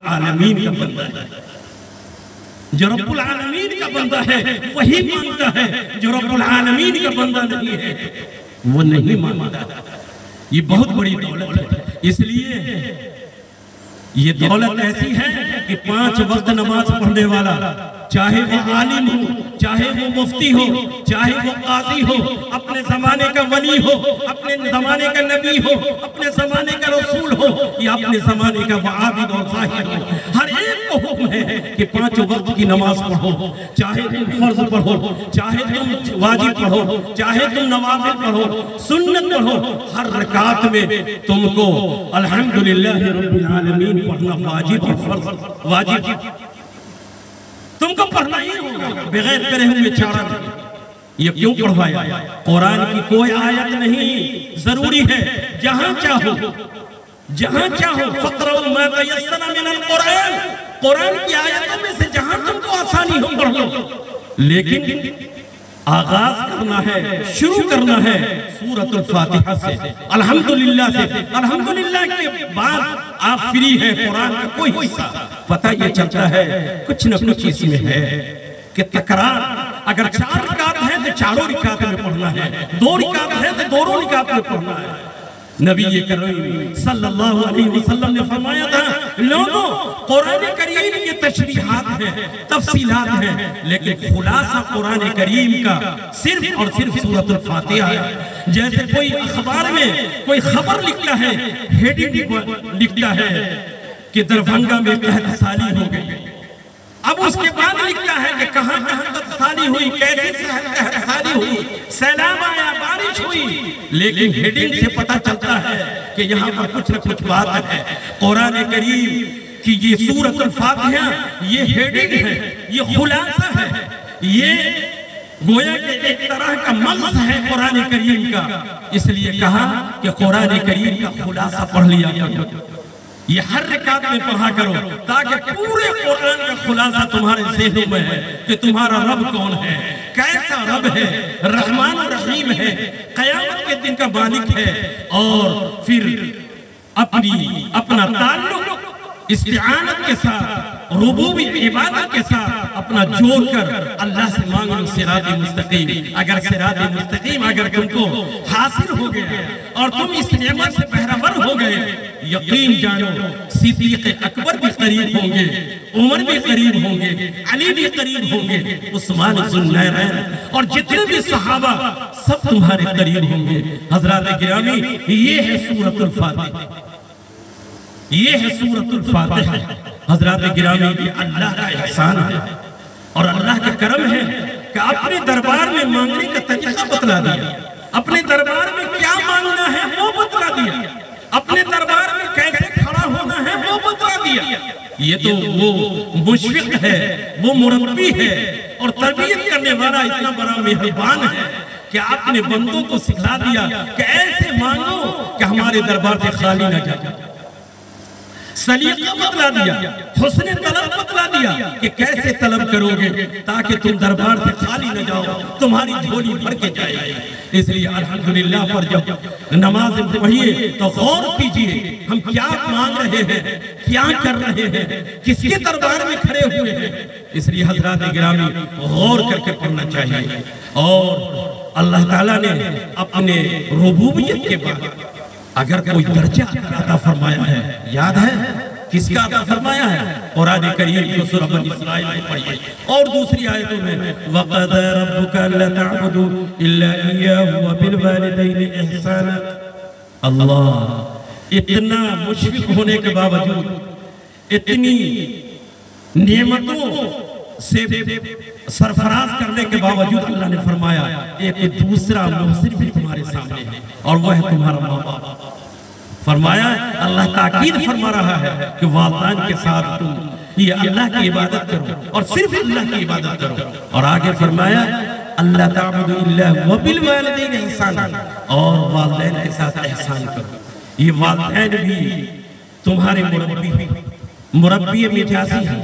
आलमीन का बंदा है। जो रब्बुल आलमीन का बंदा है वही मानता है, जो रब्बुल आलमीन का बंदा नहीं है वो नहीं मानता। ये बहुत बड़ी दौलत है। इसलिए ये दौलत ऐसी है कि 5 वक्त नमाज पढ़ने वाला, चाहे वो आलिम हो, चाहे वो मुफ्ती हो, चाहे वो काजी हो, अपने जमाने का वली हो, अपने जमाने का नबी हो, अपने जमाने का रसूल हो या अपने जमाने का आबिद और ज़ाहिद हो, हर एक को हुक्म है कि 5 वक्त की नमाज पढ़ो। चाहे तुम फर्ज पढ़ो, चाहे तुम वाजिब पढ़ो, चाहे तुम नवाफिल पढ़ो, सुन्नत पढ़ो, हर रकात में तुमको अल्हम्दुलिल्लाह रब्बिल आलमीन पढ़ना वाजिब और फर्ज वाजिब तुमको पढ़ना ही होगा, बगैर करे हुए चारा नहीं। ये क्यों पढ़वाया? कुरान की कोई आयत नहीं, जरूरी है जहां चाहो फक़रा मा तयस्सरा मिनल कुरान, कुरान की आयतों में से जहां तुमको आसानी हो पढ़ लो। लेकिन आगाज करना है, शुरू करना है सूरतुल फातिहा से, अल्हम्दुलिल्लाह से। अल्हम्दुलिल्लाह के बाद आप फ्री हैं, कुरान का कोई हिस्सा पता ये चलता है कुछ न कुछ इसमें है कि तकरार। अगर 4 रिकात है तो 4 रिकात में पढ़ना है, 2 रिकात है तो 2 रिकात में पढ़ना है। नबी करीम सल्लल्लाहु अलैहि वसल्लम ने फरमाया था, लोगों कुरान करीम के तशरीहात हैं, तफसीलात हैं, लेकिन खुलासा कुरान करीम का सिर्फ और सिर्फ सूरतुल फातिहा है। जैसे कोई अखबार में कोई खबर लिखता है, हेडिंग लिखता है कि दरभंगा में कहतसाली हो गई, अब उसके बाद लिखता है कि कहां कहतसाली हुई, कैसे कहतसाली हुई, सैलाब आया, बारिश हुई, लेकिन हेडिंग से पता चलता है कि यहाँ पर कुछ न कुछ बात है। कुरान करीम की ये सूरतुल फातिहा ये हेडिंग है, ये खुलासा है, ये गोया के एक तरह का मग़ज़ है कुरान करीम का। इसलिए कहा कि कुरान करीम का खुलासा पढ़ लिया करो, ये हर रिकात में पढ़ा करो, ताकि पूरे कुरान का खुलासा तुम्हारे ज़हन में है कि तुम्हारा रब कौन है, कैसा रब है, रहमान और रहीम है, क़यामत के दिन का मालिक है। और फिर अपना ताल्लुक इस्तिआनत के साथ, रुबूबी इबादत के साथ अपना जोड़कर अल्लाह से मांग लो सिराते मुस्तकीम। अगर सिराते मुस्तकीम अगर तुमको हासिल हो गया और तुम इस नेमत से बहरावर हो गए, यकीन जानो सिद्दीक़ अकबर भी करीब होंगे, उमर भी करीब होंगे, अली भी करीब होंगे, उस्मान ज़ुन्नैरैन और जितने भी सहाबा सब तुम्हारे करीब होंगे। हज़रात गिरामी, ये है सूरतुल फातिहा, ये है सूरतुल फातिहा। हज़रात गिरामी, ये अल्लाह का एहसान है और अल्लाह का करम है कि अपने दरबार में मांगने का तरीका बतला दिया, अपने दरबार में क्या मांगना है वो बतला दिया, अपने दरबार में कैसे खड़ा होना है वो बतला दिया। ये तो वो मुशफ़िक़ है, वो मुरब्बी है और तरबियत करने वाला इतना बड़ा मेहरबान है कि आपने बंदों को सिखला दिया कि ऐसे मांगो कि हमारे दरबार से खाली न जाए। सलीक़ा बतला दिया, हुस्न तलब बतला दिया कि कैसे तलब करोगे ताकि तुम दरबार से खाली न जाओ, तुम्हारी झोली भर के जाए। इसलिए अल्हम्दुलिल्लाह पर जब नमाज पढ़िए तो गौर कीजिए हम क्या मांग रहे हैं, क्या कर रहे हैं, किसके दरबार में खड़े हुए हैं। इसलिए हज़रात गिरामी गौर करके पढ़ना चाहिए। और अल्लाह ताला ने अपने रुबूबियत के बाद अगर कोई दर्जा अता फरमाया है, याद है किसका अता फरमाया है? कुरान करीम की सूरह बनी इसराइल में पढ़िए और दूसरी आयतों में वक़द रब्बुका अल्ला तअबुदू इल्ला इय्याहु व बिल वालिदैनि इहसाना। अल्लाह इतना मुशफ़िक़ होने के बावजूद, इतनी नेमतों से सरफराज करने के बावजूद अल्लाह ने फरमाया एक दूसरा मुहसिन भी तुम्हारे सामने है और वह है तुम्हारा माँ बाप। फरमाया, अल्लाह ताकीद फरमा रहा है कि वालिदैन के साथ तुम ये अल्लाह की इबादत करो और सिर्फ अल्लाह की इबादत करो। और आगे फरमाया अल्लाह ताबुदू इल्ला व बिल वालिदैन इहसाना, और वालिदैन के साथ एहसान करो। ये वालिदैन भी तुम्हारे मुरब्बी मिजाजी है,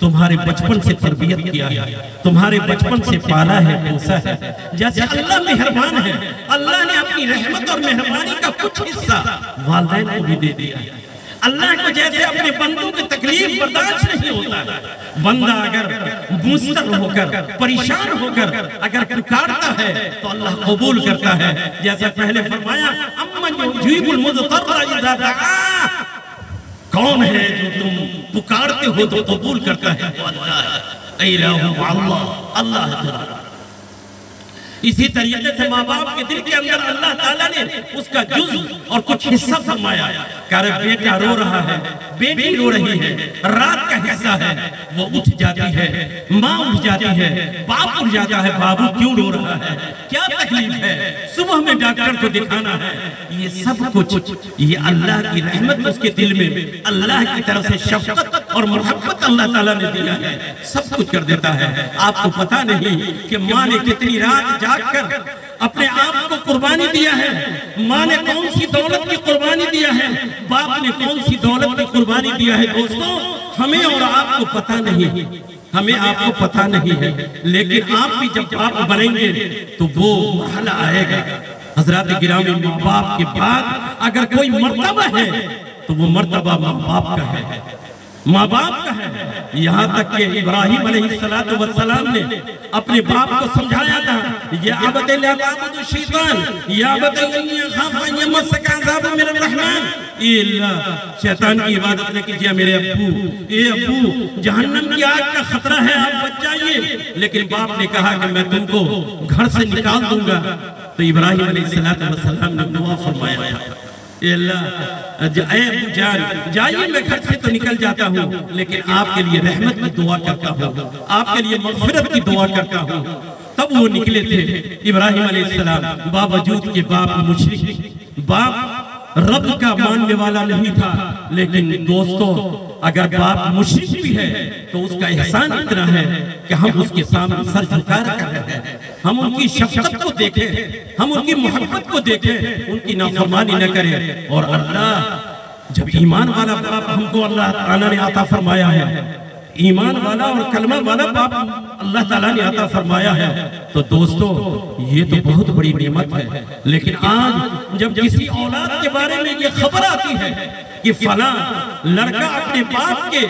तुम्हारे बचपन से तरबियत किया है, तुम्हारे बचपन से पाला है, पोसा है। जैसे अल्लाह मेहरबान है, अल्लाह ने अपनी रहमत और मेहरबानी का कुछ हिस्सा वालिदैन को भी दे दिया है। अल्लाह को जैसे अपने बंदों की तकलीफ बर्दाश्त नहीं होता है, बंदा अगर मुस्तर होकर परेशान होकर अगर पुकारता है तो अल्लाह कबूल करता है। जैसा पहले फरमाया, अम्मन युजीबुल मुज़्तर्रा इज़ा दआ, कौन है जो तुम पुकारते हो तो कबूल करता है? अल्लाह, अल्लाह। इसी तरीके से माँ बाप के दिल के अंदर अल्लाह ताला ने उसका जुज़ और कुछ हिस्सा फरमाया। करे बेटा रो रहा है, बेटी रो रही है, रात का हिस्सा है, वो उठ जाती है, माँ उठ जाती है, बाप उठ जाता है, बाबू क्यों रो रहा है, क्या तकलीफ है, सुबह में डॉक्टर को दिखाना है। ये सब कुछ ये अल्लाह की रहमत उसके दिल में, अल्लाह की तरफ से शफकत और मोहब्बत अल्लाह ताला ने दिया है, सब कुछ कर देता है। आपको पता नहीं कि माँ ने कितनी रात जागकर अपने आप को कुर्बानी दिया है, माँ ने कौन सी दौलत की कुर्बानी दिया है, बाप ने कौन सी दौलत की कुर्बानी दिया है। दोस्तों, हमें और आपको पता नहीं, हमें आपको पता नहीं है, लेकिन आप भी जब बाप बनेंगे तो वो मरहला आएगा। हजरत गिरामी, माँ बाप के बाद अगर कोई मर्तबा है तो वो मर्तबा माँ बाप का है, माँ बाप का है। यहाँ तक कि इब्राहिम अलैहिस्सलातु वस्सलाम ने अपने बाप को समझाया था, या अबत ला ताबुदु शैतान या अबत इन्नी अखाफु अन यमस्सका अज़ाबुम मिनर रहमान, ए अल्लाह, शैतान की इबादत न कीजिए मेरे अब्बू, ए अब्बू, जहन्नम की आग का खतरा है, आप बच जाइए। लेकिन बाप ने कहा कि मैं तुमको घर से निकाल दूंगा। तो इब्राहिम अलैहिस्सलातु वस्सलाम ने दुआ फरमाया, जाइए, मैं घर से तो निकल जाता हूँ, लेकिन आपके लिए रहमत की दुआ करता हूँ, आपके लिए मग़फ़िरत की दुआ करता हूँ। तब वो निकले थे इब्राहिम अलैहिस्सलाम, बावजूद के बाप मुशरिक, बाप रब का मानने वाला नहीं था। लेकिन दोस्तों, अगर बाप मुशरिक भी है तो उसका एहसान इतना है कि हम उसके सामने सर झुका कर रहे हैं, हम उनकी शफ़क़त को देखें, हम उनकी मोहब्बत को देखें, उनकी नाफरमानी न करें। और अल्लाह, जब ईमान वाला बाप हमको अल्लाह ताला ने अता फरमाया है, ईमान वाला और कलमा वाला बाप अल्लाह ताला ने अता फरमाया है, तो दोस्तों ये तो बहुत बड़ी नेमत है। लेकिन आज जब किसी औलाद के बारे में ये खबर आती है कि फला लड़का अपने बाप के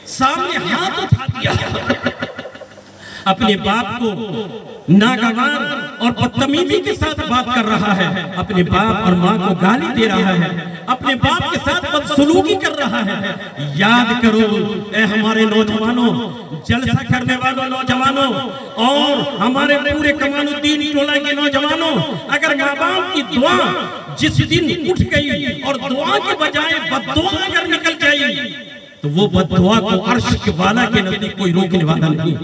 सामने हाथ उठा दिया, अपने बाप को नागवार और बदतमीजी के साथ बात कर रहा है, अपने बाप और माँ को गाली दे रहा है, अपने बाप के साथ बदसलूकी कर रहा है, याद करो ए हमारे नौजवानों, जलसा करने वालों नौजवानों और हमारे पूरे कमानुद्दीन टोला के नौजवानों, अगर माँ बाप की दुआ जिस दिन उठ गई और दुआ के बजाय बद्दुआ अगर निकल गई तो वो बद्दुआ को अर्श के वाला के नजदीक कोई रोकने वाला नहीं,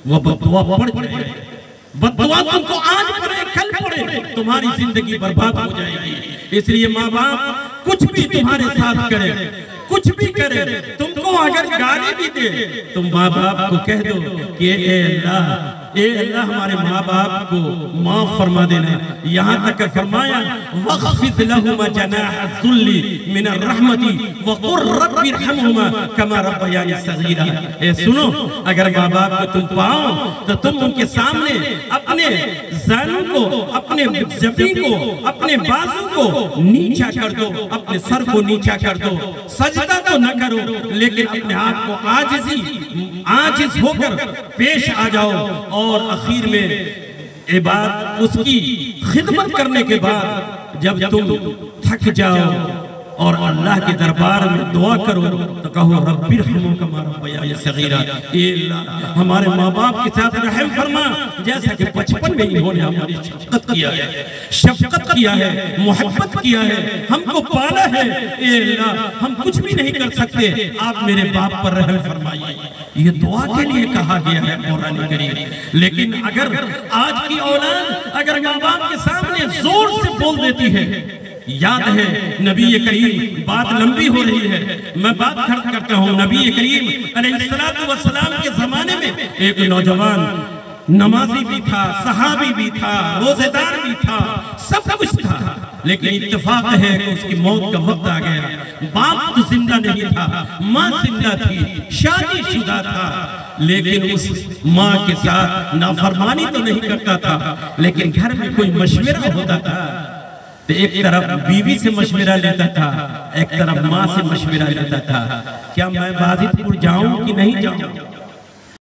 वो बद्दुआ पड़ जाए। बद्दुआ तुमको आज पड़े कल पड़े, तुम्हारी जिंदगी बर्बाद हो जाएगी। इसलिए माँ बाप कुछ भी तुम्हारे साथ करे, कुछ भी करे, तुमको अगर गाली भी दे तुम माँ बाप को कह दो कि ए अल्लाह हमारे माँ बाप को माफ फरमा देना। यहाँ तक फरमाया, वख़्फ़िज़ लहुमा जनाह ज़ुल्ली मिनर रहमती वक़ुर रब्बि इरहमहुमा कमा रब्बयानी सग़ीरा। ए सुनो, अगर माँ बाप को तुम पाओ तो तुम उनके सामने अपने ज़ानू को, अपने ज़बी को, अपने बाजू को नीचा कर दो, अपने सर को नीचा कर दो, सजदा तो न करो लेकिन अपने आप को आजिज़ होकर पेश आ जाओ। और आखिर में इबादत, उसकी खिदमत करने के बाद जब तुम थक जाओ और अल्लाह के दरबार में दुआ करो तो कहो रब्बिरहमहुमा कमा रब्बयानी सग़ीरा, ए अल्लाह हमारे माँ बाप के साथ रहम फरमा, जैसा कि बचपन में इन्होंने हमारी शफ़क़त किया है, मोहब्बत किया है, हमको पाला है। ए अल्लाह हम कुछ भी नहीं कर सकते, आप मेरे बाप पर रहम फरमाइए। ये दुआ के लिए कहा गया है कुरान करीम। लेकिन अगर आज की औलाद अगर माँ बाप के सामने जोर से बोल देती है, याद है नबी करीम, बात लंबी हो रही है, मैं बात खर्च करता हूँ। नबी करीम अलैहिस्सलातु वस्सलाम के जमाने में एक नौजवान नमाजी भी था, सहाबी भी था, रोजेदार भी था, सब कुछ था, लेकिन इत्तेफाक है कि उसकी मौत का वक्त आ गया। बाप तो जिंदा नहीं था, माँ जिंदा थी, शादीशुदा था, लेकिन उस माँ के साथ नाफरमानी तो नहीं करता था, लेकिन घर में कोई मशवरा होता था तो एक तरफ बीवी से मशवरा लेता था, एक तरफ माँ से मशवरा लेता था, क्या मैं बाजितपुर जाऊं कि नहीं जाऊं।